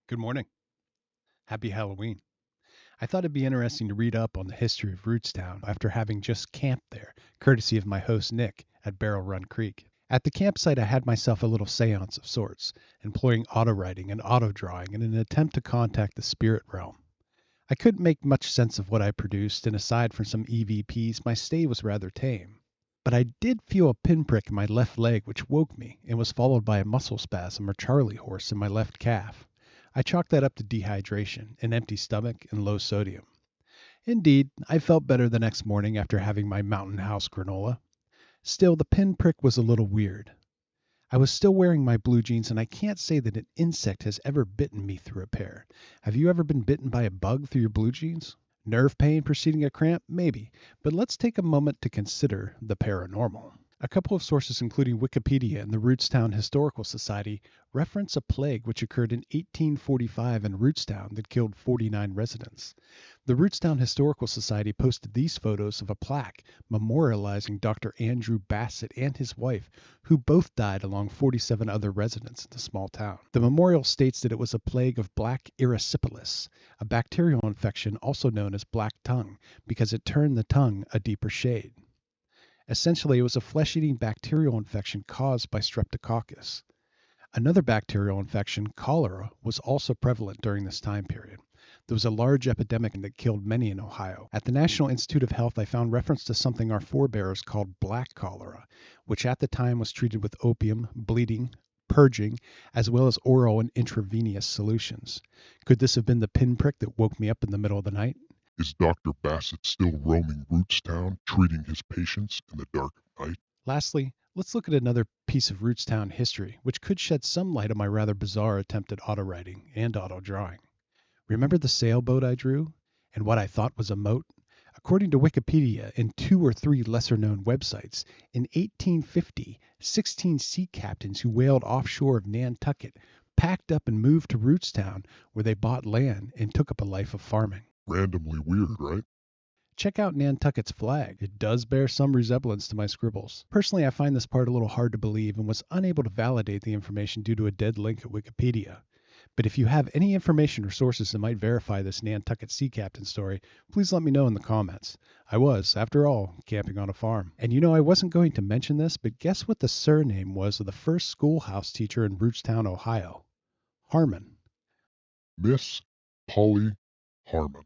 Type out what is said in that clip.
Good morning. Happy Halloween. I thought it'd be interesting to read up on the history of Rootstown after having just camped there, courtesy of my host Nick at Barrel Run Creek. At the campsite, I had myself a little seance of sorts, employing auto writing and auto drawing in an attempt to contact the spirit realm. I couldn't make much sense of what I produced, and aside from some EVPs, my stay was rather tame. But I did feel a pinprick in my left leg which woke me and was followed by a muscle spasm or Charlie horse in my left calf. I chalked that up to dehydration, an empty stomach, and low sodium. Indeed, I felt better the next morning after having my Mountain House granola. Still, the pinprick was a little weird. I was still wearing my blue jeans, and I can't say that an insect has ever bitten me through a pair. Have you ever been bitten by a bug through your blue jeans? Nerve pain preceding a cramp? Maybe. But let's take a moment to consider the paranormal. A couple of sources, including Wikipedia and the Rootstown Historical Society, reference a plague which occurred in 1845 in Rootstown that killed 49 residents. The Rootstown Historical Society posted these photos of a plaque memorializing Dr. Andrew Bassett and his wife, who both died along 47 other residents in the small town. The memorial states that it was a plague of black erysipelas, a bacterial infection also known as black tongue, because it turned the tongue a deeper shade. Essentially, it was a flesh-eating bacterial infection caused by Streptococcus. Another bacterial infection, cholera, was also prevalent during this time period. There was a large epidemic that killed many in Ohio. At the National Institute of Health, I found reference to something our forebears called black cholera, which at the time was treated with opium, bleeding, purging, as well as oral and intravenous solutions. Could this have been the pinprick that woke me up in the middle of the night? Is Dr. Bassett still roaming Rootstown, treating his patients in the dark of night? Lastly, let's look at another piece of Rootstown history, which could shed some light on my rather bizarre attempt at auto writing and auto drawing. Remember the sailboat I drew and what I thought was a moat? According to Wikipedia and two or three lesser known websites, in 1850, 16 sea captains who whaled offshore of Nantucket packed up and moved to Rootstown, where they bought land and took up a life of farming. Randomly weird, right? Check out Nantucket's flag. It does bear some resemblance to my scribbles. Personally, I find this part a little hard to believe and was unable to validate the information due to a dead link at Wikipedia. But if you have any information or sources that might verify this Nantucket sea captain story, please let me know in the comments. I was, after all, camping on a farm. And I wasn't going to mention this, but guess what the surname was of the first schoolhouse teacher in Rootstown, Ohio? Harmon. Miss Polly Harmon.